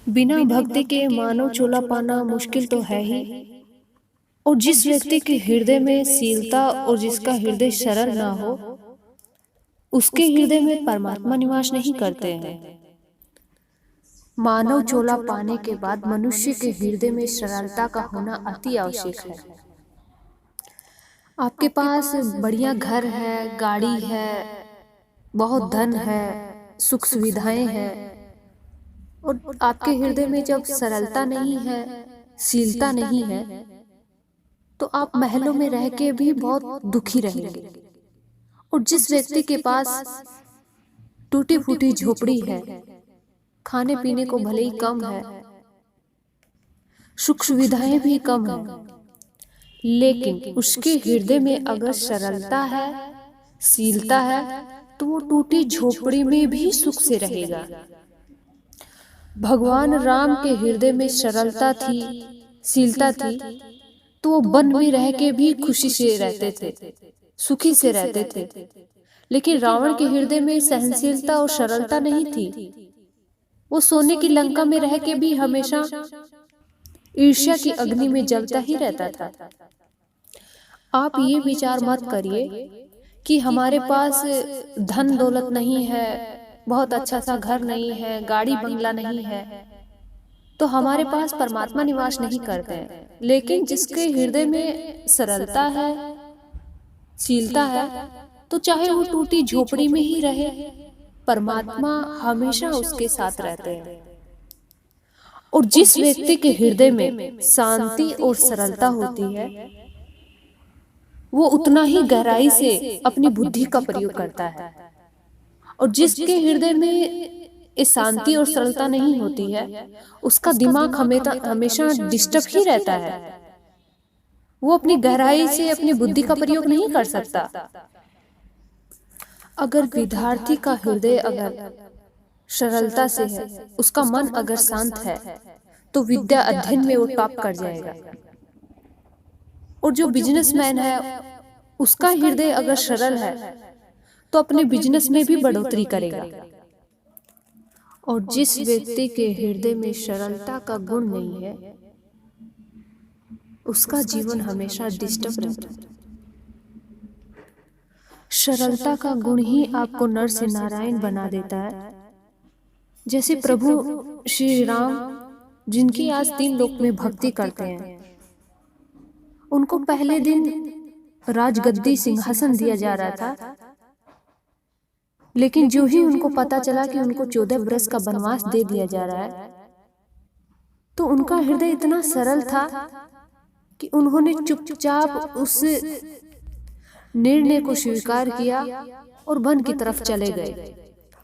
बिना भक्ति के मानव चोला पाना मुश्किल तो है ही। और जिस व्यक्ति के हृदय में शीलता और जिसका हृदय सरल ना हो, उसके हृदय में परमात्मा निवास नहीं करते हैं। मानव चोला पाने के बाद मनुष्य के हृदय में सरलता का होना अति आवश्यक है। आपके पास बढ़िया घर है, गाड़ी है, बहुत धन है, सुख सुविधाएं हैं, और आपके हृदय में जब सरलता नहीं है, शीलता नहीं है, तो आप महलों में रह के भी बहुत दुखी रहेंगे। और जिस व्यक्ति के पास टूटी फूटी झोपड़ी है, खाने पीने को भले ही कम है, सुख सुविधाएं भी कम है, लेकिन उसके हृदय में अगर सरलता है, शीलता है, तो वो टूटी झोपड़ी में भी सुख से रहेगा। भगवान राम के हृदय में सरलता थी, शीलता थी, तो वो वन में रह के भी खुशी से रहते थे, सुखी से रहते थे। लेकिन रावण के हृदय में सहनशीलता और सरलता नहीं थी। वो सोने की लंका में रह के भी हमेशा ईर्ष्या की अग्नि में जलता ही रहता था। आप ये विचार मत करिए कि हमारे पास धन दौलत नहीं है, बहुत अच्छा सा घर नहीं है, गाड़ी बंगला नहीं है, तो हमारे पास परमात्मा निवास नहीं करते हैं। लेकिन जिसके हृदय में सरलता है, शीलता है, तो चाहे वो टूटी झोपड़ी में ही रहे, परमात्मा हमेशा उसके साथ रहते हैं। और जिस व्यक्ति के हृदय में शांति और सरलता होती है, वो उतना ही गहराई से अपनी बुद्धि का प्रयोग करता है। और जिसके हृदय में शांति और सरलता नहीं होती है, उसका दिमाग हमेशा डिस्टर्ब ही रहता है। वो अपनी गहराई से अपनी बुद्धि का प्रयोग नहीं कर सकता। अगर विद्यार्थी का हृदय अगर सरलता से है, उसका मन अगर शांत है, तो विद्या अध्ययन में वो टॉप कर जाएगा। और जो बिजनेसमैन है, उसका हृदय अगर सरल है, तो अपने बिजनेस में भी बढ़ोतरी करेगा। और जिस व्यक्ति के हृदय में सरलता का गुण नहीं है, उसका जीवन हमेशा डिस्टर्ब रहता है। सरलता का गुण ही आपको नर से नारायण बना देता है। जैसे प्रभु श्री राम, जिनकी आज 3 लोक में भक्ति करते हैं, उनको पहले दिन राजगद्दी सिंहासन दिया जा रहा था, लेकिन जो ही उनको पता चला कि उनको 14 वर्ष का वनवास दे दिया जा रहा है, तो उनका हृदय इतना सरल था कि उन्होंने चुपचाप उस निर्णय को स्वीकार किया और वन की तरफ चले गए।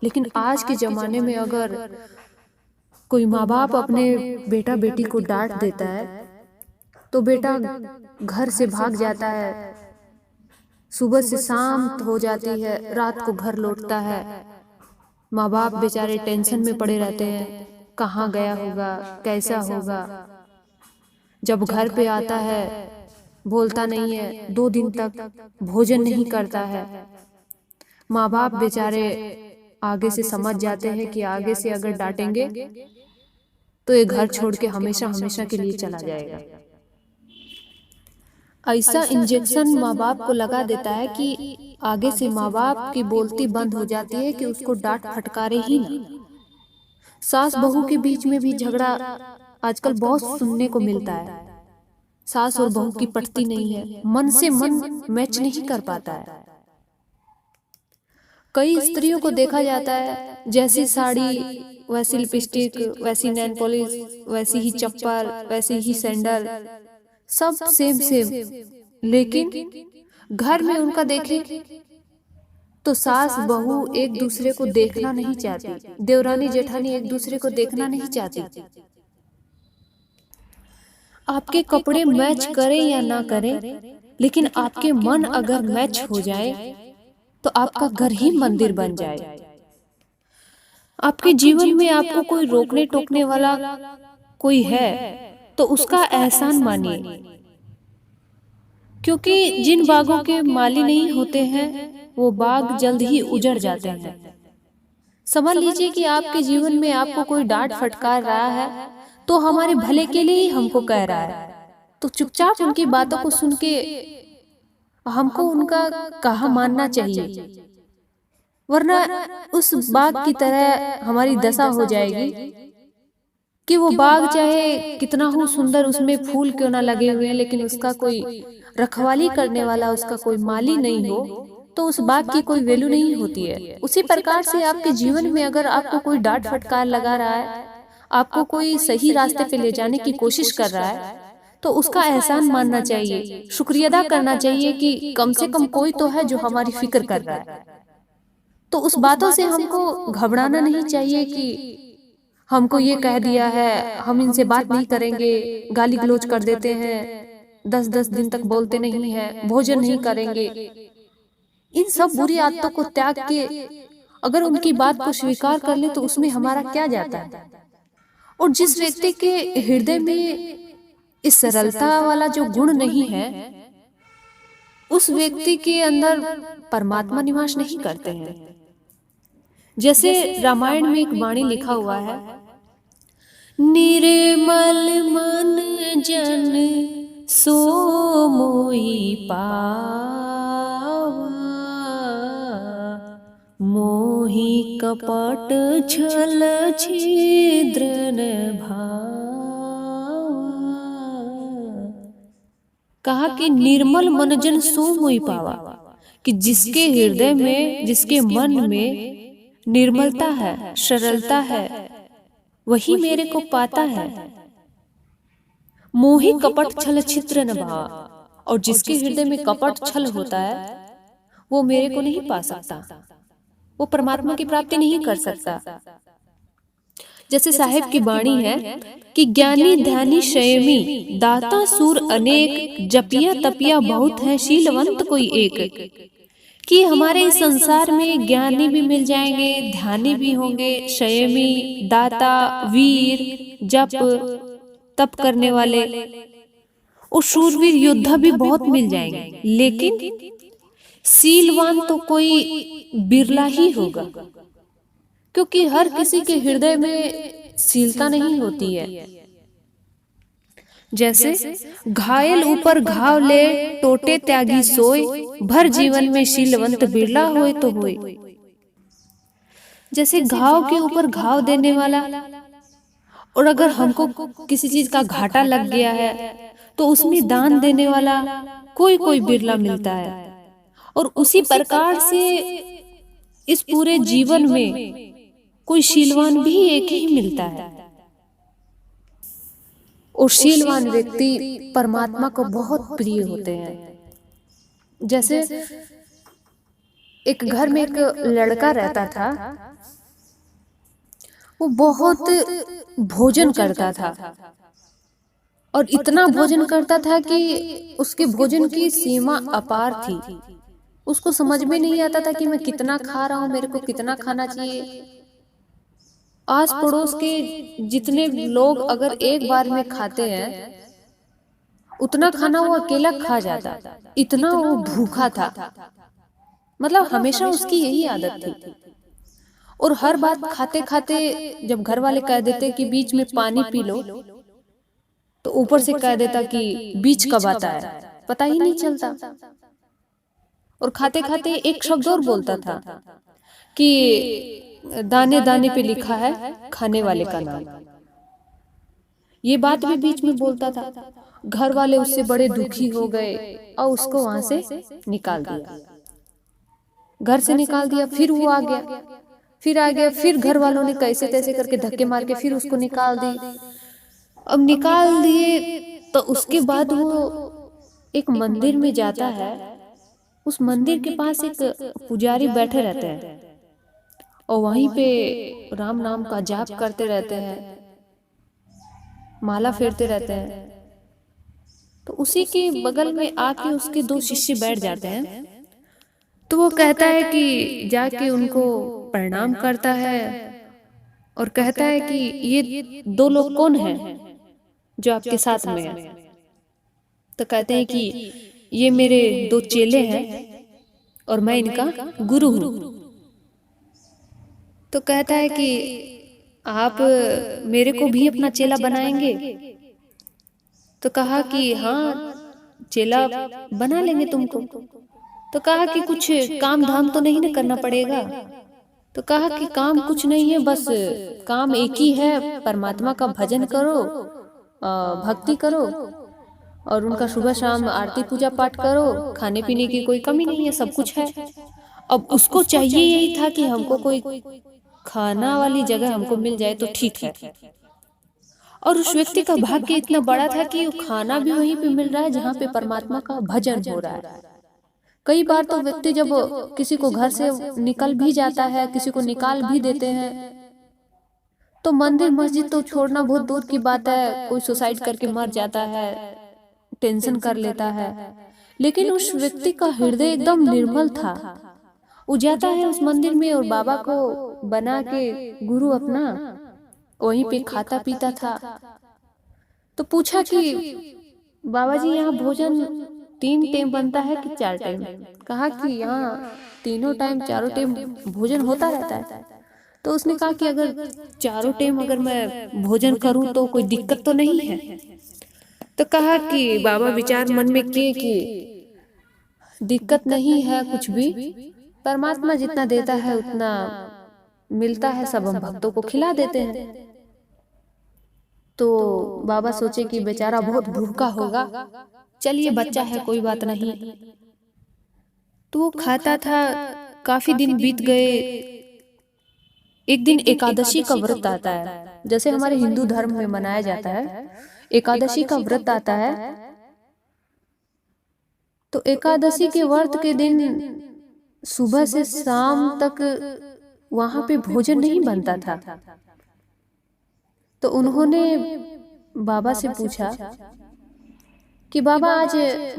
लेकिन आज के जमाने में अगर कोई माँ बाप अपने बेटा बेटी को डांट देता है, तो बेटा घर से भाग जाता है, सुबह से शाम हो जाती है, रात को घर लौटता है। माँ बाप बेचारे टेंशन में पड़े रहते हैं, कहाँ गया होगा, कैसा होगा। जब घर पे आता है, बोलता नहीं है, 2 दिन तक भोजन नहीं करता है। माँ बाप बेचारे आगे से समझ जाते हैं कि आगे से अगर डांटेंगे तो ये घर छोड़ के हमेशा हमेशा के लिए चला जाएगा। ऐसा इंजेक्शन माँ बाप को लगा देता है कि आगे से माँ बाप की बोलती बंद हो जाती है कि उसको डांट फटकारे ही ना। सास बहू के बीच में भी झगड़ा आजकल बहुत सुनने को मिलता है। सास और बहू की पटती नहीं है, मन से मन मैच नहीं कर पाता है। कई स्त्रियों को देखा जाता है, जैसी साड़ी वैसी लिपस्टिक, वैसी नेल पॉलिश, वैसी ही चप्पल, वैसी ही सैंडल, सब सेम सेम। लेकिन घर में उनका देखें तो सास बहू एक दूसरे को देखना नहीं चाहती, देवरानी जेठानी एक दूसरे को देखना नहीं चाहती। आपके कपड़े मैच करें या ना करें, लेकिन आपके मन अगर मैच हो जाए तो आपका घर ही मंदिर बन जाए। आपके जीवन में आपको कोई रोकने टोकने वाला कोई है तो उसका एहसान मानिए, क्योंकि जिन बागों के माली नहीं होते हैं, वो बाग जल्द ही उजड़ जाते हैं। समझ लीजिए कि आपके जीवन में आपको कोई डांट फटकार रहा है तो हमारे भले के लिए ही हमको कह रहा है, तो चुपचाप उनकी बातों को सुन के हमको उनका कहा मानना चाहिए, वरना उस बाग की तरह हमारी दशा हो जाएगी कि वो बाग चाहे कितना हो सुंदर, उसमें फूल क्यों ना लगे हुए हैं, लेकिन उसका कोई रखवाली करने वाला, उसका कोई माली नहीं हो, तो उस बाग की कोई वैल्यू नहीं होती है। उसी प्रकार से आपके जीवन में अगर आपको कोई डांट फटकार लगा रहा है, आपको कोई सही रास्ते पे ले जाने की कोशिश कर रहा है, तो उसका एहसान मानना चाहिए, शुक्रिया अदा करना चाहिए कि कम से कम कोई तो है जो हमारी फिक्र कर रहा है। तो उस बातों से हमको घबराना नहीं चाहिए कि हमको ये कह दिया है, हम इनसे बात नहीं करेंगे, गाली गलौज कर देते हैं, 10-10 दिन तक बोलते नहीं है, भोजन नहीं करेंगे। इन सब बुरी आदतों को त्याग के अगर उनकी बात को स्वीकार कर ले तो उसमें हमारा क्या जाता है। और जिस व्यक्ति के हृदय में इस सरलता वाला जो गुण नहीं है, उस व्यक्ति के अंदर परमात्मा निवास नहीं करते हैं। जैसे रामायण में एक वाणी लिखा हुआ है, निर्मल मन जन सो मोहि पावा, मोहि कपट छल छिद्र न भावा। कहा कि निर्मल मन जन सो मोहि पावा, कि जिसके हृदय में, जिसके मन में निर्मलता है, सरलता है, वही मेरे को पाता है। मोहि कपट छल छिद्र न भावा, और जिसके हृदय में कपट छल होता है वो मेरे को नहीं पा सकता, वो परमात्मा की प्राप्ति नहीं कर सकता। जैसे साहिब की वाणी है कि ज्ञानी ध्यानी संयमी, दाता सूर अनेक, जपिया तपिया बहुत है, शीलवंत कोई एक। कि हमारे इस संसार में ज्ञानी भी मिल जाएंगे, ध्यानी भी होंगे, संयमी, दाता, वीर, जप तप करने वाले और शूरवीर योद्धा भी बहुत मिल जाएंगे, लेकिन शीलवान तो कोई बिरला ही होगा, क्योंकि हर किसी के हृदय में शीलता नहीं होती है। जैसे घायल ऊपर घाव ले, टोटे त्यागी सोए, भर जीवन में शीलवंत बिरला होए तो होए। जैसे घाव के ऊपर घाव देने वाला, और अगर हमको किसी चीज का घाटा लग गया है तो उसमें दान देने वाला कोई कोई बिरला मिलता है। और उसी प्रकार से इस पूरे जीवन में कोई शीलवान भी एक ही मिलता है, और शीलवान व्यक्ति परमात्मा को बहुत प्रिय होते हैं। जैसे एक घर में एक लड़का रहता था, वो बहुत भोजन करता था, और इतना भोजन करता था कि उसके भोजन की सीमा अपार थी। उसको समझ में नहीं आता था कि मैं कितना खा रहा हूँ, मेरे को कितना खाना चाहिए। आस पड़ोस के जितने लोग अगर एक बार में खाते हैं, उतना खाना वो अकेला खा जाता, इतना वो भूखा था। मतलब हमेशा उसकी यही आदत थी। और हर बात खाते खाते जब घर वाले कह देते कि बीच में पानी पी लो, तो ऊपर से कह देता कि बीच कब आता है, पता ही नहीं चलता। और खाते खाते एक शब्द और बोलता था कि दाने दाने पे लिखा है खाने वाले का नाम। ये बात भी बीच में बोलता था। घर वाले उससे बड़े दुखी हो गए और उसको वहां से निकाल दिया, घर से निकाल दिया। फिर वो आ गया, फिर आ गया, फिर घर वालों ने कैसे तैसे करके धक्के मार के फिर उसको निकाल दी। अब निकाल दिए तो उसके बाद वो एक मंदिर में जाता है। उस मंदिर के पास एक पुजारी बैठे रहते हैं और वहीं पे राम नाम का जाप करते रहते हैं, माला फेरते रहते हैं। तो उसी के बगल में आके उसके दो शिष्य बैठ जाते हैं। तो वो कहता है कि जाके उनको प्रणाम करता है और कहता है कि ये दो लोग कौन हैं जो आपके साथ में हैं। तो कहते हैं कि ये मेरे दो चेले हैं और मैं इनका गुरु हूँ। तो कहता है कि आप मेरे को भी अपना चेला बनाएंगे? तो कहा कि हाँ, चेला बना लेंगे तुमको। तो कहा कि कुछ काम धाम तो नहीं ना करना पड़ेगा? तो कहा कि काम कुछ नहीं है, बस काम एक ही है, परमात्मा का भजन करो, भक्ति करो और उनका सुबह शाम आरती पूजा पाठ करो, खाने पीने की कोई कमी नहीं है, सब कुछ है। अब उसको चाहिए यही था कि हमको कोई खाना वाली जगह हमको मिल जाए तो ठीक है। और उस व्यक्ति का भाग्य इतना बड़ा था कि वो खाना भी वहीं पे मिल रहा है जहाँ पे परमात्मा का भजन हो रहा है। कई बार तो व्यक्ति जब किसी को घर से निकल भी जाता है, किसी को निकाल भी देते हैं, तो मंदिर मस्जिद तो छोड़ना बहुत दूर की बात है, कोई सुसाइड करके मर जाता है, टेंशन कर लेता है। लेकिन उस व्यक्ति का हृदय एकदम निर्मल था। वो जाता है उस मंदिर में और बाबा को बना के गुरु अपना वहीं पे खाता पीता था। तो पूछा कि बाबा जी यहाँ भोजन 3 टाइम बनता है कि 4 टाइम? कहा कि यहाँ तीनों टाइम, चारों टाइम भोजन होता रहता है। तो उसने कहा कि अगर चारों टाइम अगर मैं भोजन करूं तो कोई दिक्कत तो नहीं है? तो कहा कि बाबा विचार मन में किए कि दिक्कत नहीं है कुछ भी, परमात्मा जितना देता है उतना मिलता है, सब हम भक्तों को खिला देते हैं। तो बाबा सोचे कि बेचारा बहुत भूखा होगा, चलिए बच्चा है कोई बात नहीं। तो वो खाता था, काफी दिन बीत गए। एक दिन एकादशी का व्रत आता है, जैसे हमारे हिंदू धर्म में मनाया जाता है, एकादशी का व्रत आता है। तो एकादशी के व्रत के दिन सुबह से शाम तक वहां पे भोजन नहीं बनता था। तो उन्होंने बाबा से पूछा कि बाबा आज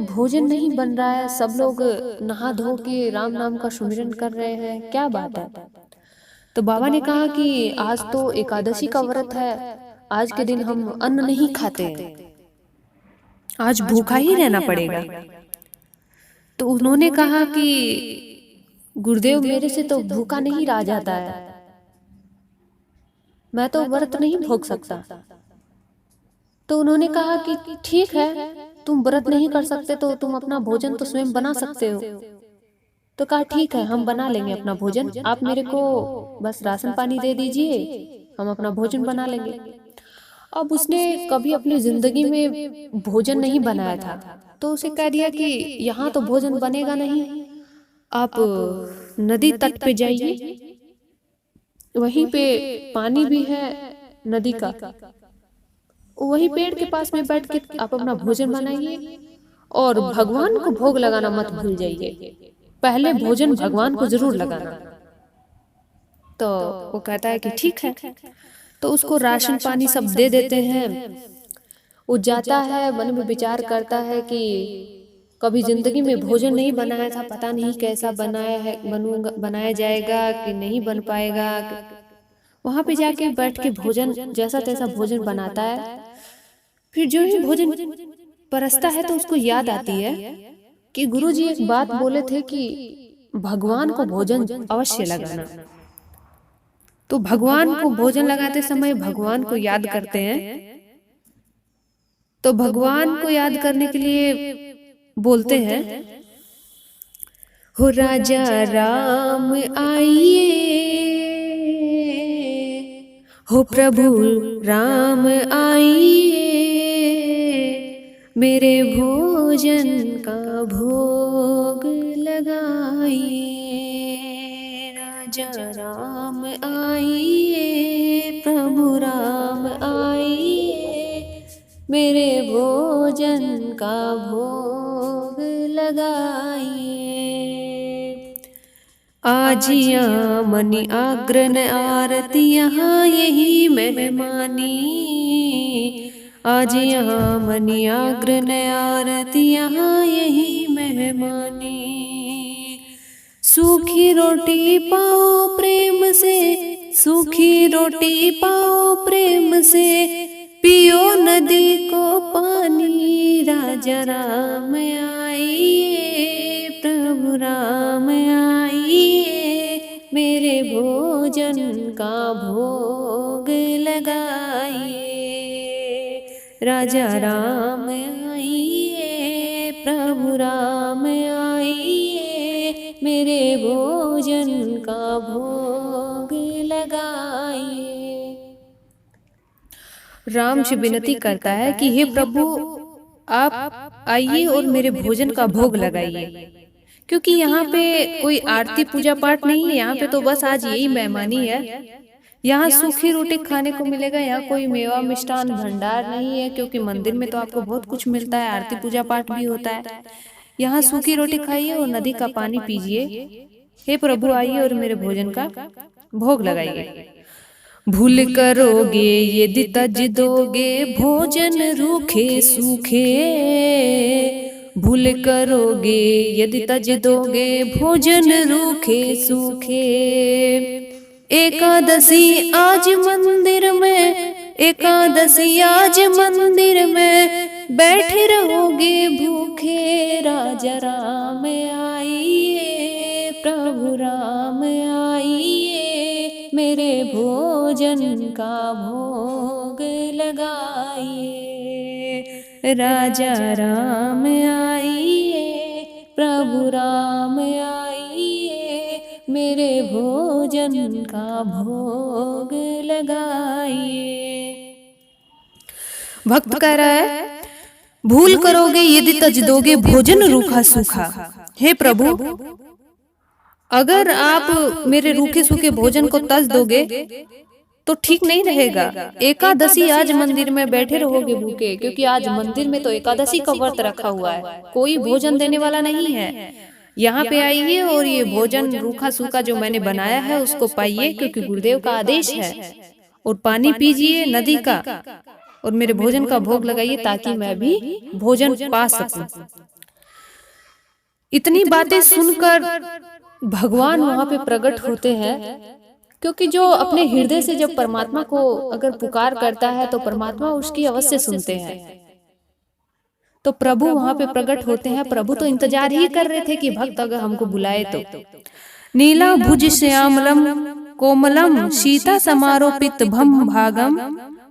भोजन नहीं बन रहा है, सब लोग नहा धो के राम नाम का सुमिरन कर रहे हैं, क्या बात है? तो बाबा ने कहा कि आज तो एकादशी का व्रत है, आज के दिन हम अन्न नहीं खाते हैं, आज भूखा ही रहना पड़ेगा। तो उन्होंने कहा कि गुरुदेव मेरे से तो भूखा नहीं रहा जाता है, मैं तो व्रत नहीं भोग सकता। तो उन्होंने कहा कि ठीक है, तुम व्रत नहीं कर सकते तो तुम अपना भोजन तो स्वयं बना सकते हो। तो कहा ठीक है, हम बना लेंगे अपना भोजन, आप मेरे को बस राशन पानी दे दीजिए, हम अपना भोजन बना लेंगे। अब उसने कभी अपनी जिंदगी में भोजन नहीं बनाया था, तो उसे कह दिया कि यहाँ तो भोजन बनेगा नहीं, आप नदी तट पे जाइए, वहीं पे पानी भी है नदी का, वही पेड़ के पास में बैठ के आप अपना भोजन बनाइए और भगवान को भोग लगाना मत भूल जाइए, पहले भोजन भगवान को जरूर लगाना। तो वो कहता है कि ठीक है। तो उसको राशन पानी सब दे देते हैं। वो जाता है, मन में विचार करता है कि कभी जिंदगी में भोजन नहीं बनाया था, पता नहीं कैसा बनाया है, बनाया जाएगा कि नहीं बन पाएगा। वहां पे जाके बैठ के भोजन जैसा तैसा भोजन बनाता है। फिर जो ही भोजन परसता है तो उसको याद आती है कि गुरुजी एक बात बोले थे कि भगवान को भोजन अवश्य लगाना। तो भगवान को भोजन लगाते समय भगवान को याद करते हैं। तो भगवान को याद करने के लिए बोलते हैं, हो राजा राम आइए, हो प्रभु राम आइए, मेरे भोजन का भोग लगाइए। राजा राम आइए, प्रभु राम आइए, मेरे भोजन का भोग लगाइए। आजिया मनि आग्रन आरती यहाँ यही मेहमानी, आज यहाँ मनि आग्रन आरती यहाँ यही मेहमानी। सूखी रोटी पाओ प्रेम से, सूखी रोटी पाओ प्रेम से, पियो नदी को पानी। राजा राम आइए, प्रभु राम आइए, मेरे भोजन भोग लगाइए। राजा राम आइए, प्रभु राम आइए, मेरे भोजन का भोग लगाइए। राम से विनती करता है कि हे प्रभु, आप आइए और मेरे भोजन का भोग लगाइए। क्योंकि यहाँ पे कोई आरती पूजा पाठ नहीं है, यहाँ पे तो बस आज यही मेहमानी है। यहाँ सूखी रोटी खाने को मिलेगा, यहाँ कोई मेवा मिष्ठान भंडार नहीं है, क्योंकि मंदिर में तो आपको बहुत कुछ मिलता है, आरती पूजा पाठ भी होता है। यहाँ सूखी रोटी खाइए और नदी का पानी पीजिए। हे प्रभु आइए और मेरे भोजन का भोग लगाइए। भूल करोगे यदि तज दोगे भोजन रूखे सूखे। भूल करोगे यदि तज दोगे भोजन रूखे सूखे। एकादशी आज मंदिर में, एकादशी आज मंदिर में, बैठे रहोगे भूखे। राजा राम आइए, प्रभु राम आइए, मेरे भोजन का भोग लगाइए। राजा राम आइए, प्रभु राम आइए, मेरे भोजन का भोग लगाइए। भक्त कह रहा है, भूल करोगे यदि तज दोगे भोजन रूखा सूखा। हे प्रभु, अगर आप मेरे रूखे सूखे भोजन को तज दोगे तो ठीक नहीं रहेगा। एकादशी आज मंदिर में बैठे रहोगे भूखे, क्योंकि आज मंदिर में तो एकादशी का व्रत रखा हुआ है, कोई भोजन देने वाला नहीं है। यहाँ पे आइए और ये भोजन रूखा सूखा जो मैंने बनाया है उसको पाइए, क्योंकि गुरुदेव का आदेश है। और पानी पीजिए नदी का और मेरे भोजन का भोग लगाइए, ताकि मैं भी भोजन पा सकूं। इतनी बातें सुनकर भगवान वहां पे प्रकट होते हैं, क्योंकि जो अपने हृदय से जब परमात्मा को अगर पुकार करता है तो परमात्मा उसकी अवश्य सुनते हैं। तो प्रभु वहां पे प्रकट होते हैं। प्रभु तो इंतजार ही कर रहे थे कि भक्त अगर हमको बुलाए तो। नीला भुज श्यामलम कोमलम सीता समारोपित भम भागम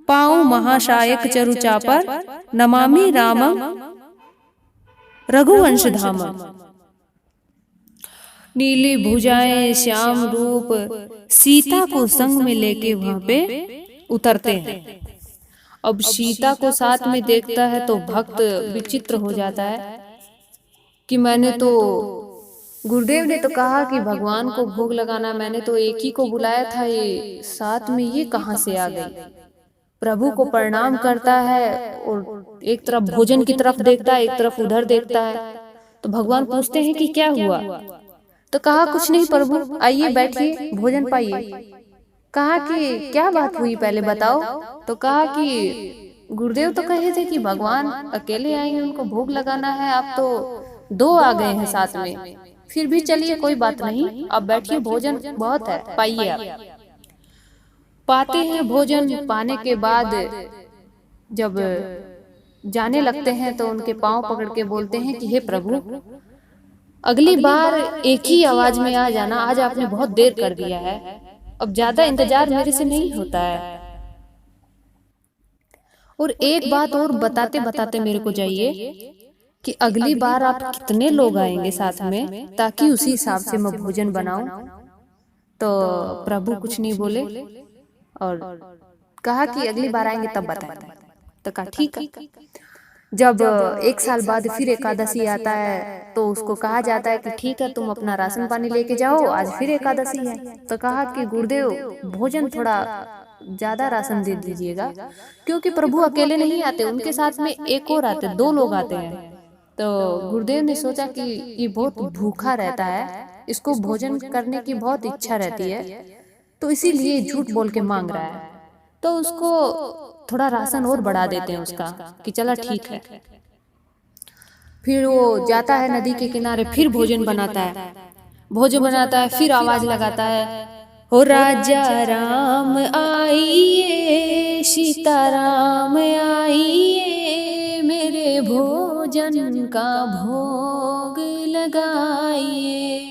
पाऊ महाशायक चरुचापर नमामि रामम रघुवंश धामम। नीली भुजाएं, श्याम रूप, सीता को संग में लेके वहां पे उतरते हैं। अब सीता को साथ में देखता है तो भक्त विचित्र हो जाता है कि मैंने तो, गुरुदेव ने तो कहा कि भगवान को भोग लगाना, मैंने तो एक ही को बुलाया था, ये साथ में ये कहाँ से आ गई। प्रभु को प्रणाम करता है और एक तरफ भोजन की तरफ देखता है, एक तरफ उधर देखता है। तो भगवान पूछते हैं कि क्या हुआ। तो कहा कुछ नहीं प्रभु, आइए बैठिए भोजन पाइए। कहा कि क्या बात हुई पहले बताओ। तो कहा कि गुरुदेव तो कहे थे कि भगवान अकेले आएंगे, उनको भोग लगाना है, आप तो दो आ गए हैं साथ में। फिर भी चलिए कोई बात नहीं, आप बैठिए, भोजन बहुत है, पाइए आप। पाते हैं भोजन। पाने के बाद जब जाने लगते हैं तो उनके पांव पकड़ के बोलते हैं कि हे प्रभु, अगली बार एक ही आवाज में आ जाना, आज आपने बहुत देर कर दिया है, अब ज्यादा इंतजार मेरे से नहीं होता है। और एक बात और बताते बताते मेरे को जाइए कि अगली बार आप कितने लोग आएंगे साथ में, ताकि उसी हिसाब से मैं भोजन बनाऊं। तो प्रभु कुछ नहीं बोले और कहा कि अगली बार आएंगे तब बताएं। तो कहा ठीक है। जब एक साल बाद फिर एकादशी आता है तो उसको कहा जाता है कि ठीक है, तुम अपना राशन पानी लेके जाओ, आज फिर एकादशी है। तो कहा कि गुरुदेव भोजन थोड़ा ज्यादा राशन दे दीजिएगा, क्योंकि प्रभु अकेले नहीं आते, उनके साथ में एक और आते, दो लोग आते हैं। तो गुरुदेव ने सोचा कि ये बहुत भूखा रहता है, इसको भोजन करने की बहुत इच्छा रहती है, तो इसीलिए झूठ बोल के मांग रहा है। तो उसको थोड़ा राशन और बढ़ा देते हैं उसका, कि चला ठीक है। फिर वो जाता है नदी के किनारे, फिर भोजन बनाता है। भोजन बनाता है, फिर आवाज लगाता है, हो राजा राम आइए, सीता राम आइए, मेरे भोजन का भोग लगाइए।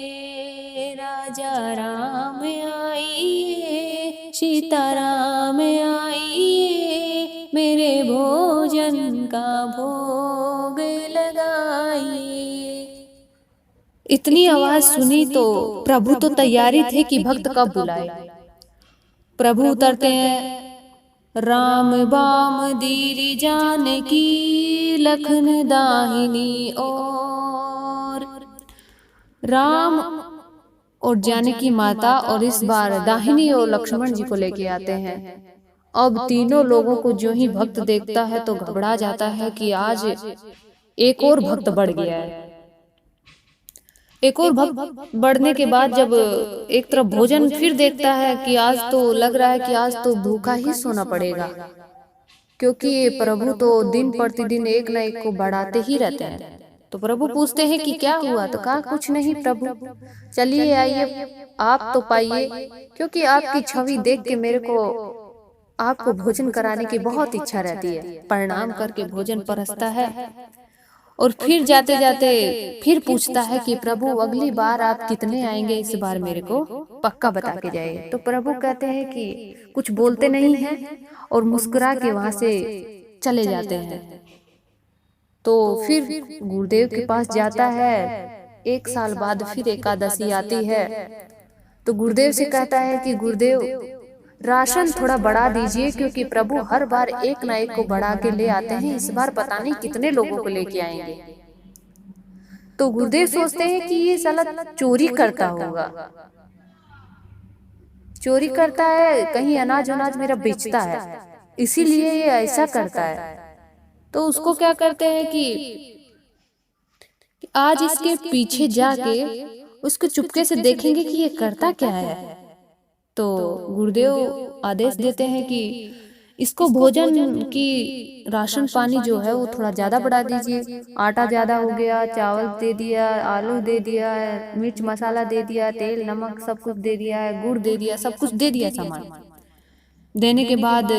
राजा राम आइए, सीता मेरे भोजन का भोग लगाइए। इतनी आवाज सुनी तो प्रभु तो तैयारी थे कि भक्त कब बुलाए। प्रभु उतरते हैं, राम बाम दीरी जानकी लखन दाहिनी और। राम और जानकी माता और इस बार दाहिनी और लक्ष्मण जी को लेके आते हैं। अब तीनों लोगों को जो ही भक्त देखता है तो घबरा जाता है कि आज एक और भक्त बढ़ गया है। एक और भक्त बढ़ने के बाद जब एक तरफ भोजन फिर देखता है कि आज तो लग रहा है कि आज तो भूखा ही सोना पड़ेगा, क्योंकि ये प्रभु तो दिन प्रतिदिन एक न एक को बढ़ाते ही रहते हैं। तो प्रभु पूछते हैं कि क्या हुआ, तो कहा कुछ नहीं प्रभु, चलिए आइए आप तो पाइए, क्योंकि आपकी छवि देख के मेरे को आपको भोजन कराने की बहुत इच्छा रहती है। प्रणाम करके भोजन परसता है और फिर जाते जाते फिर पूछता है कि प्रभु अगली बार आप कितने आएंगे, इस बार मेरे को पक्का बता के जाइए। तो प्रभु कहते हैं कि कुछ बोलते नहीं हैं और मुस्कुरा के वहां से चले जाते हैं। तो फिर गुरुदेव के पास जाता है। 1 साल बाद फिर एकादशी आती है तो गुरुदेव से कहता है कि गुरुदेव राशन थोड़ा बढ़ा दीजिए, क्योंकि प्रभु हर बार एक ना एक को बढ़ा के ले आते हैं, इस बार पता नहीं कितने लोगों को लेके आएंगे। तो गुरुदेव सोचते हैं कि ये साला चोरी करता होगा, चोरी करता है, कहीं अनाज अनाज मेरा बेचता है, इसीलिए ये ऐसा करता है। तो उसको क्या करते हैं कि आज इसके पीछे जाके उसको चुपके से देखेंगे कि ये करता क्या है। तो गुरुदेव आदेश देते हैं कि इसको भोजन की राशन पानी जो है वो थोड़ा ज्यादा बढ़ा दीजिए। आटा ज्यादा हो गया, चावल दे दिया, आलू दे दिया, मिर्च मसाला दे दिया, तेल नमक सब कुछ दे दिया है, गुड़ दे दिया, सब कुछ दे दिया सामान। देने के बाद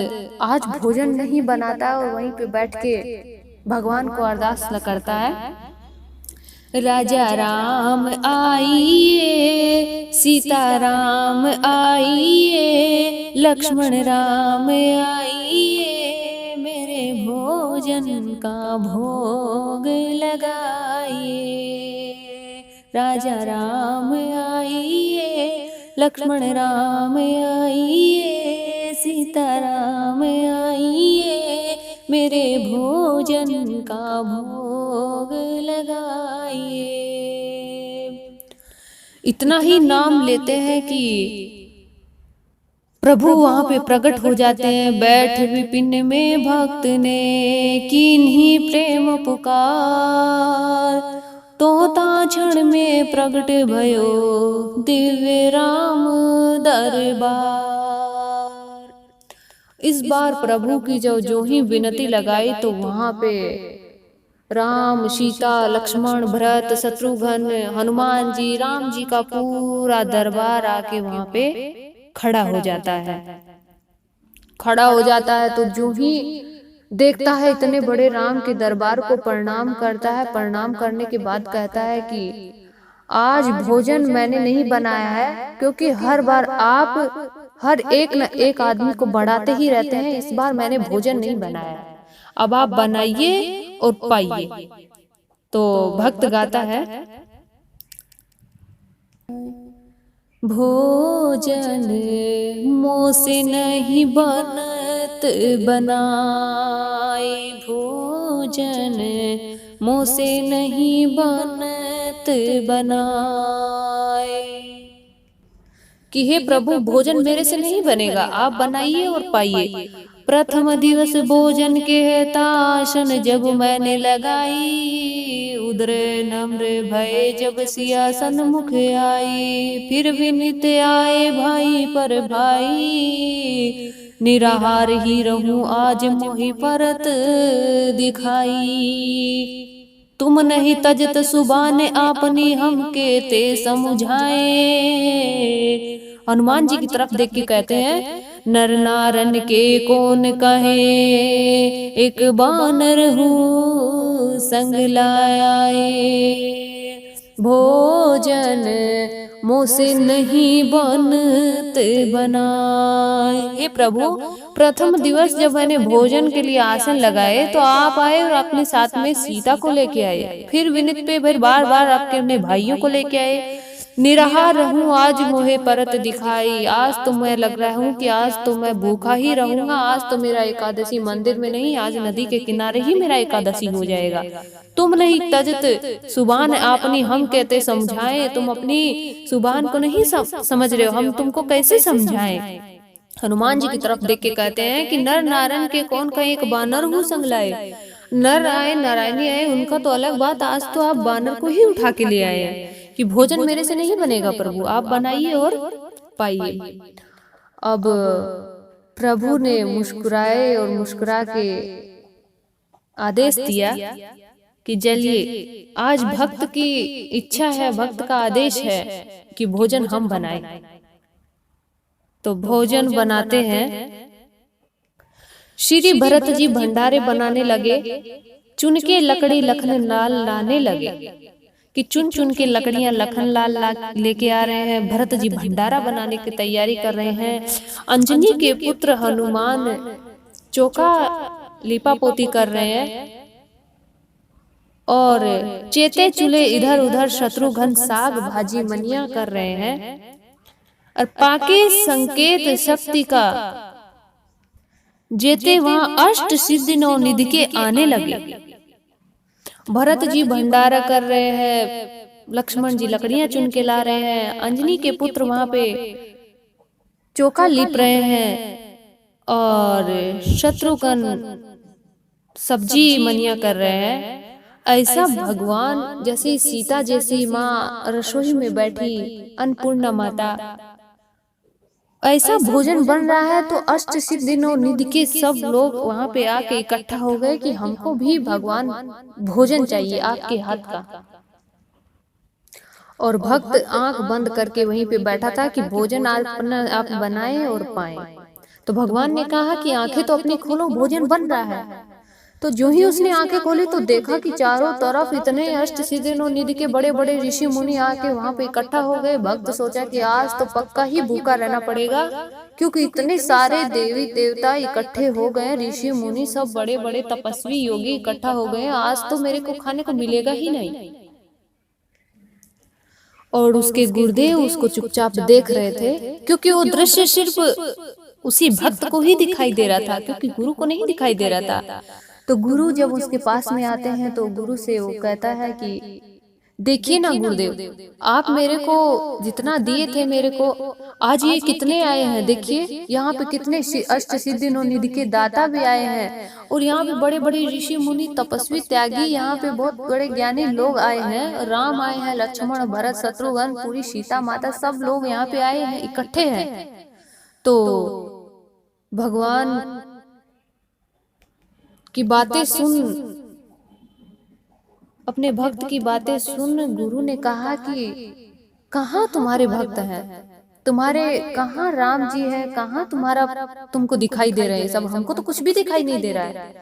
आज भोजन नहीं बनाता और वहीं पे बैठ के भगवान को अरदास करता है, राजा राम आइए, सीता राम आइए, लक्ष्मण राम आइए, मेरे भोजन का भोग लगाइए। राजा राम आइए, लक्ष्मण राम आइए, सीता राम आइए, मेरे भोजन का भोग लगाइए। इतना ही नाम लेते हैं कि प्रभु वहां पे प्रकट हो जाते हैं। बैठ विपिन में भक्त ने किन्हीं प्रेम पुकार, तोता क्षण में प्रकट भयो दिव्य राम दरबार। इस बार प्रभु की जो ही विनती लगाई तो वहां पे राम, सीता, लक्ष्मण, भरत, शत्रुघ्न, हनुमान जी, राम जी का पूरा दरबार आके वहां पे खड़ा हो जाता है। खड़ा हो जाता है तो जो ही देखता है इतने बड़े राम के दरबार को प्रणाम करता है। प्रणाम करने के बाद कहता है कि आज भोजन मैंने नहीं बनाया है, क्योंकि हर बार आप हर एक न एक आदमी को बढ़ाते ही रहते हैं, इस बार मैंने भोजन नहीं बनाया, अब आप बनाइए और पाइए। तो भक्त गाता है, भोजन मोसे नहीं बनत बनाए, भोजन मोसे नहीं बनत बनाए। कि हे प्रभु भोजन मेरे से नहीं बनेगा, आप बनाइए और पाइए। प्रथम दिवस भोजन के तासन जब मैंने लगाई, उदर नम्र भय जब सियासन मुख आई, फिर विनित आए भाई पर भाई, निराहार ही रहूं आज मोहि परत दिखाई। तुम नहीं तजत सुबान आपनी हमके ते समझाए। हनुमान जी की तरफ देख के कहते हैं, नर नारन के कौन कहे, एक बानर हूँ संग लाए, भोजन मोसे नहीं बनत बनाए। हे प्रभु प्रथम दिवस जब मैंने भोजन के लिए आसन लगाए तो आप आए और अपने साथ में सीता को लेके आए। फिर विनित पे फिर बार बार आपके अपने भाइयों को लेके आए। निराहार रहूं आज मोहे परत दिखाई, आज तो मैं लग रहा हूँ कि आज तो मैं भूखा ही रहूंगा। आज तो मेरा एकादशी मंदिर में नहीं, आज नदी के किनारे ही मेरा एकादशी हो जाएगा। तुम नहीं तजत सुबान आपनी, हम कहते समझाएं, तुम अपनी सुबान को नहीं समझ रहे हो, हम तुमको कैसे समझाएं। हनुमान जी की तरफ देख के कहते हैं कि नर नारायण के कौन का एक बानर हूँ संग लाए। नर आए नारायणी आए उनका तो अलग बात, आज तो आप बानर को ही उठा के ले आए हैं कि भोजन मेरे से नहीं बनेगा प्रभु, आप बनाइए और पाइए। अब प्रभु ने मुस्कुराए और मुस्कुरा के आदेश दिया कि चलिए आज भक्त की इच्छा है, भक्त का आदेश है कि भोजन हम बनाए। तो भोजन बनाते हैं। श्री भरत जी भंडारे बनाने लगे, चुन के लकड़ी लखन लाल लाने लगे कि चुन चुन के लकड़ियां लखन लाल लेके आ रहे हैं। भरत जी भंडारा बनाने की तैयारी कर रहे हैं। अंजनी के पुत्र हनुमान चौका लिपा पोती कर रहे हैं और चेते चूल्हे इधर उधर शत्रुघ्न साग भाजी मनिया कर रहे हैं। और पाके संकेत शक्ति का जेते वहां अष्ट सिद्धि नौ निधि के आने लगे। भरत जी भंडारा कर रहे हैं, लक्ष्मण जी लकड़ियां चुन के ला रहे हैं, अंजनी के पुत्र वहां पे चौका लिप रहे हैं और शत्रुघ्न सब्जी मनिया कर रहे हैं। ऐसा भगवान जैसे सीता जैसी माँ रसोई में बैठी अन्नपूर्णा माता, ऐसा भोजन बन रहा है। तो अष्ट सिद्धि नौ निधि के सब लोग वहां पे आके इकट्ठा हो गए कि हमको भी भगवान भोजन चाहिए आपके हाथ का। और भक्त आंख बंद करके वहीं पे बैठा था कि भोजन आप बनाए और पाए। तो भगवान ने कहा कि आंखें तो अपनी खोलो, भोजन बन रहा है। तो जो ही उसने आंखें खोली तो देखा कि चारों तरफ इतने अष्ट सिद्धि नौ निधि के बड़े बड़े ऋषि मुनि आके वहां पे इकट्ठा हो गए। भक्त सोचा कि आज तो पक्का ही भूखा रहना पड़ेगा, क्योंकि इतने सारे देवी देवता इकट्ठे हो गए, ऋषि मुनि सब बड़े बड़े तपस्वी योगी इकट्ठा हो गए, आज तो मेरे को खाने को मिलेगा ही नहीं। और उसके गुरुदेव उसको चुपचाप देख रहे थे, क्योंकि वो दृश्य सिर्फ उसी भक्त को ही दिखाई दे रहा था, क्योंकि गुरु को नहीं दिखाई दे रहा था। तो गुरु जब उसके पास में आते हैं तो गुरु से वो कहता है कि देखिए ना गुरुदेव, आप मेरे को जितना दिए थे मेरे को, आज ये कितने आए हैं, देखिए यहाँ पे कितने अष्ट सिद्धि नौ निधि के दाता भी आए हैं। और यहाँ पे बड़े बड़े ऋषि मुनि तपस्वी त्यागी, यहाँ पे बहुत बड़े ज्ञानी लोग आए हैं। राम आए हैं, लक्ष्मण भरत शत्रुघ्न पूरी सीता माता सब लोग यहाँ पे आए हैं, इकट्ठे हैं। तो भगवान की बातें सुन, अपने भक्त की बातें सुन गुरु ने कहा कि कहाँ तुम्हारे भक्त हैं, तुम्हारे कहाँ राम जी है, कहाँ तुम्हारा तुमको दिखाई दे रहे हैं सब, हमको तो कुछ भी दिखाई नहीं दे रहा है।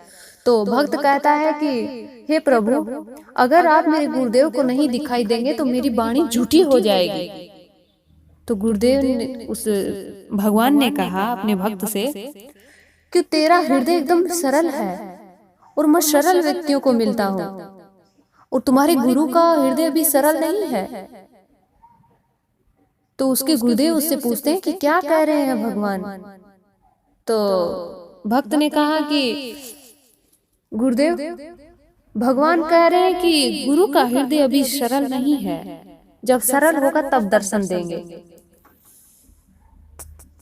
तो भक्त कहता है कि हे प्रभु, अगर आप मेरे गुरुदेव को नहीं दिखाई देंगे तो मेरी वाणी झूठी हो जाएगी। तो गुरुदेव ने उस भगवान ने कहा अपने भक्त से कि तेरा हृदय एकदम सरल है और मैं सरल व्यक्तियों को मिलता हूँ, और तुम्हारे गुरु का हृदय भी सरल नहीं है। तो उसके गुरुदेव उससे पूछते हैं कि क्या कह रहे हैं भगवान। तो भक्त ने कहा कि गुरुदेव, भगवान कह रहे हैं कि गुरु का हृदय अभी सरल नहीं है, जब सरल होगा तब दर्शन देंगे।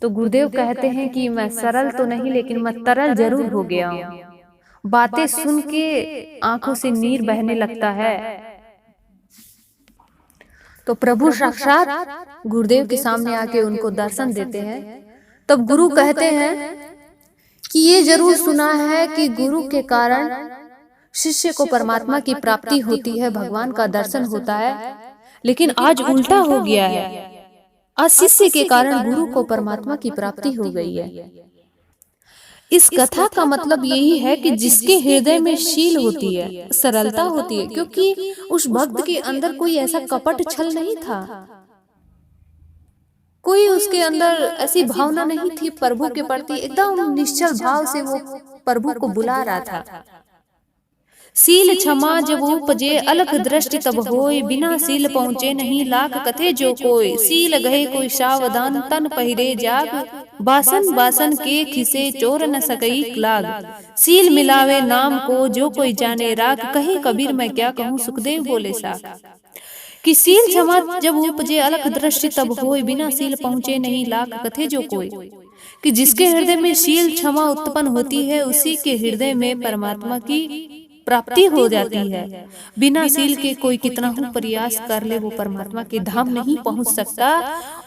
तो गुरुदेव कहते हैं कि मैं सरल तो नहीं, लेकिन मैं तरल जरूर हो गया हूँ। बातें सुन के आंखों से नीर बहने लगता है। तो प्रभु साक्षात गुरुदेव के सामने आके उनको दर्शन देते हैं। तब गुरु कहते हैं कि ये जरूर सुना है कि गुरु के कारण शिष्य को परमात्मा की प्राप्ति होती है, भगवान का दर्शन होता है, लेकिन आज उल्टा हो गया है। आज शिष्य के कारण गुरु को परमात्मा की प्राप्ति हो गई है। इस कथा का मतलब यही है कि जिसके हृदय में शील होती है, सरलता होती है, क्योंकि उस भक्त के अंदर कोई ऐसा कपट छल नहीं था, कोई उसके अंदर ऐसी भावना नहीं थी प्रभु के प्रति, एकदम निश्चल भाव से वो प्रभु को बुला रहा था। सील क्षमा जब उपजे अलख दृष्टि तब होय, बिना सील पहुँचे नहीं लाख कथे जो कोय। सील गहे कोई सावधान तन पहिरे जाग, बासन बासन के खिसे चोर न सकई लाग। सील मिलावे नाम को जो कोई जाने राग, कहे कबीर मैं क्या कहूँ सुखदेव बोले साग। कि सील क्षमा जब उपजे अलख दृष्टि तब होय, बिना सील पहुँचे नहीं लाख कथे जो कोय। कि जिसके हृदय में शील क्षमा उत्पन्न होती है, उसी के हृदय में परमात्मा की प्राप्ति हो जाती है। बिना सील के कोई कितना ही प्रयास कर ले, वो परमात्मा के धाम नहीं पहुंच सकता।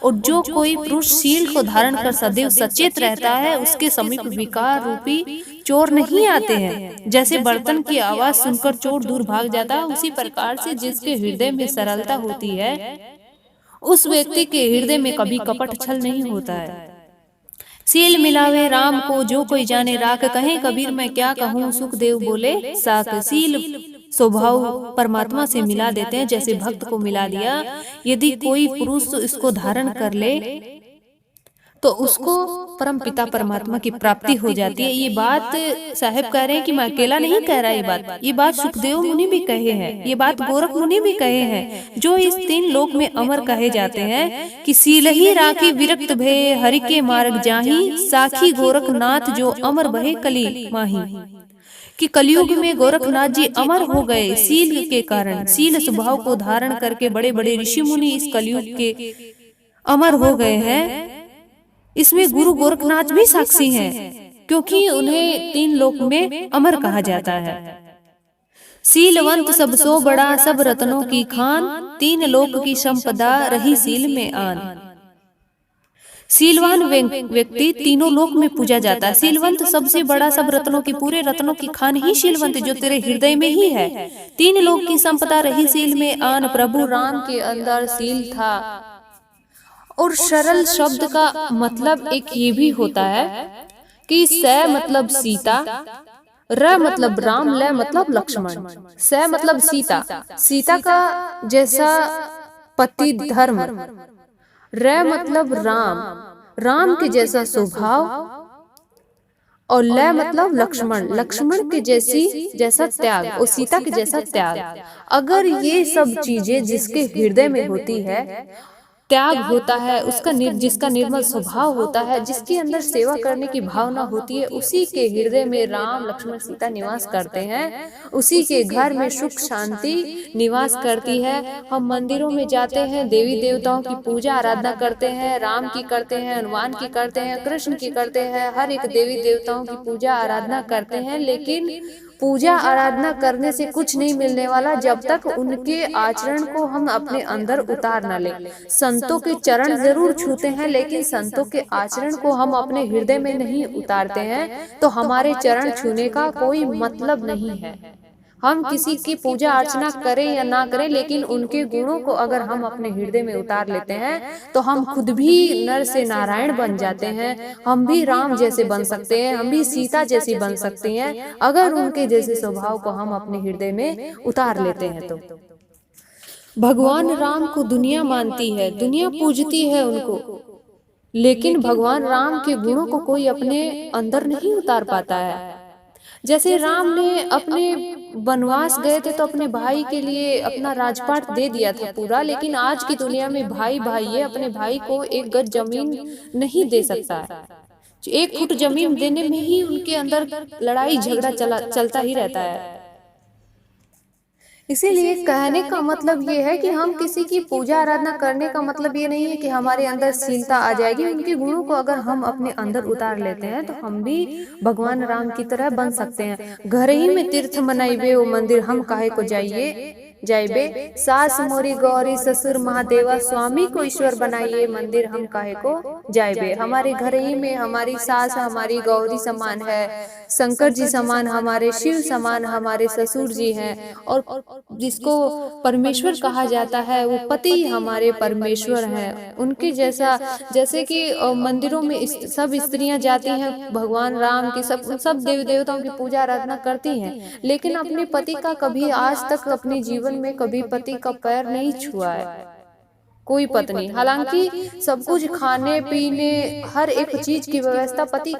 और जो कोई पुरुष सील को धारण कर सदैव सचेत रहता है, उसके समीप विकार रूपी चोर नहीं आते हैं। जैसे बर्तन की आवाज सुनकर चोर दूर भाग जाता है, उसी प्रकार से जिसके हृदय में सरलता होती है, उस व्यक्ति के हृदय में कभी कपट छल नहीं होता है। सील मिलावे राम को जो कोई जाने राख, कहे कबीर मैं क्या कहूँ सुखदेव बोले साक। सील स्वभाव परमात्मा से मिला देते हैं, जैसे भक्त को मिला दिया। यदि कोई पुरुष इसको धारण कर ले तो उसको परम पिता परमात्मा की प्राप्ति हो जाती है। ये बात साहब कह रहे हैं कि मैं अकेला नहीं कह रहा, ये बात सुखदेव मुनि भी कहे हैं, ये बात गोरख मुनि भी कहे हैं, जो इस 3 लोक में अमर कहे जाते हैं। कि सील ही राखी विरक्त भे हरि के मार्ग जाही, साखी गोरखनाथ जो अमर बहे कली माही। कि कलयुग में गोरखनाथ जी अमर हो गए सील के कारण। सील स्वभाव को धारण करके बड़े बड़े ऋषि मुनि इस कलयुग के अमर हो गए हैं। इसमें गुरु गोरखनाथ भी साक्षी हैं, क्योंकि उन्हें 3 लोक में अमर कहा जाता है। सीलवंत सब सो बड़ा सब रत्नों की खान, 3 लोक की संपदा रही सील में आन। सीलवान व्यक्ति तीनों लोक में पूजा जाता है। सीलवंत सबसे बड़ा सब रत्नों की, पूरे रत्नों की खान ही सीलवंत जो तेरे हृदय में ही है। 3 लोक की संपदा रही सील में आन। प्रभु राम के अंदर सील था। और सरल शब्द का मतलब एक ये भी होता है कि स मतलब सीता, र मतलब राम, ल मतलब लक्ष्मण। स मतलब सीता, सीता का जैसा पति धर्म। र मतलब राम, राम के जैसा स्वभाव। और ल मतलब लक्ष्मण, लक्ष्मण के जैसा त्याग, और सीता के जैसा त्याग। अगर ये सब चीजें जिसके हृदय में होती है, त्याग होता है, उसका जिसका निर्मल स्वभाव होता है, जिसके अंदर सेवा करने की भावना होती है, उसी के हृदय में राम लक्ष्मण सीता निवास करते हैं। उसी के घर में सुख शांति निवास करती है। हम मंदिरों में जाते हैं, देवी देवताओं की पूजा आराधना करते हैं, राम की करते हैं, हनुमान की करते हैं, कृष्ण की करते हैं, हर एक देवी देवताओं की पूजा आराधना करते हैं। लेकिन पूजा आराधना करने से कुछ नहीं मिलने वाला जब तक उनके आचरण को हम अपने अंदर उतार न लें। संतों के चरण जरूर छूते हैं, लेकिन संतों के आचरण को हम अपने हृदय में नहीं उतारते हैं, तो हमारे चरण छूने का कोई मतलब नहीं है। हम किसी की पूजा अर्चना करें या ना करें, लेकिन उनके गुणों को अगर हम अपने हृदय में उतार लेते हैं, तो हम खुद भी नर से नारायण बन जाते हैं। हम भी राम जैसे बन सकते हैं, हम भी सीता जैसी बन सकते हैं, अगर उनके जैसे स्वभाव को हम अपने हृदय में उतार लेते हैं। तो भगवान राम को दुनिया मानती है, दुनिया पूजती है उनको, लेकिन भगवान राम के गुणों को कोई अपने अंदर नहीं उतार पाता है। जैसे राम ने अपने वनवास गए थे तो अपने भाई के लिए अपना राजपाट दे दिया था पूरा, लेकिन आज की दुनिया में भाई भाई है, अपने भाई को 1 गज जमीन नहीं दे सकता है। 1 फुट जमीन देने में ही उनके अंदर लड़ाई झगड़ा चलता ही रहता है। इसीलिए कहने का मतलब ये है कि हम किसी की पूजा आराधना करने का मतलब ये नहीं है कि हमारे अंदर शीलता आ जाएगी। उनके गुणों को अगर हम अपने अंदर उतार लेते हैं, तो हम भी भगवान राम की तरह बन सकते हैं। घर ही में तीर्थ मनाइबे वो मंदिर हम काहे को जाइबे। सास मोरी गौरी ससुर महादेवा, स्वामी को ईश्वर बनाइए मंदिर हम काहे को जाइबे। हमारे घर ही में हमारी सास हमारी गौरी समान है, शंकर जी समान, हमारे शिव समान हमारे ससुर जी हैं। और जिसको परमेश्वर कहा जाता है, वो पति हमारे परमेश्वर हैं। उनके जैसा, जैसे कि मंदिरों में सब स्त्रियां जाती हैं, भगवान राम की सब देवी देवताओं की पूजा आराधना करती हैं, लेकिन अपने पति का कभी आज तक अपने जीवन में कभी पति का पैर नहीं छुआ है। कोई पत्नी। हालांकि सब कुछ खाने पीने हर एक चीज की व्यवस्था पति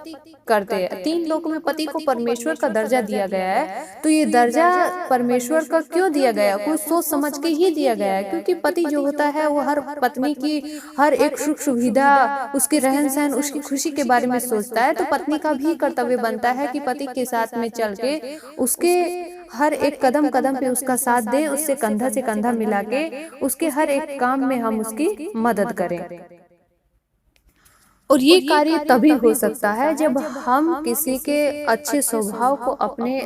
करते हैं। तीन लोक में पति को परमेश्वर का दर्जा दिया गया है। तो ये दर्जा परमेश्वर का क्यों दिया गया? कुछ सोच समझ के ही दिया गया है, क्योंकि पति जो होता है वो हर पत्नी की हर एक सुख सुविधा, उसके रहन सहन, उसकी खुशी के बारे में सोचता है। तो पत्नी का भी कर्तव्य बनता है कि पति के साथ में चल के उसके हर एक कदम कदम पे उसका साथ दें, उससे कंधा से कंधा मिला के उसके हर एक काम में हम उसकी मदद करें। और ये कार्य तभी हो सकता है जब हम किसी के अच्छे स्वभाव को अपने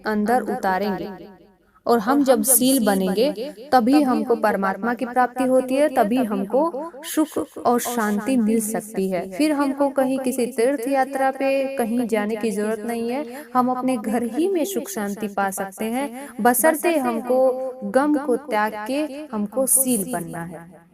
अंदर उतारेंगे, और हम जब शील बनेंगे तभी हमको परमात्मा की प्राप्ति होती है, तभी हमको सुख और शांति मिल सकती है। फिर हमको कहीं किसी तीर्थ यात्रा पे कहीं जाने की जरूरत नहीं है, हम अपने घर ही में सुख शांति पा सकते हैं, बशर्ते हमको गम को त्याग के हमको शील बनना है।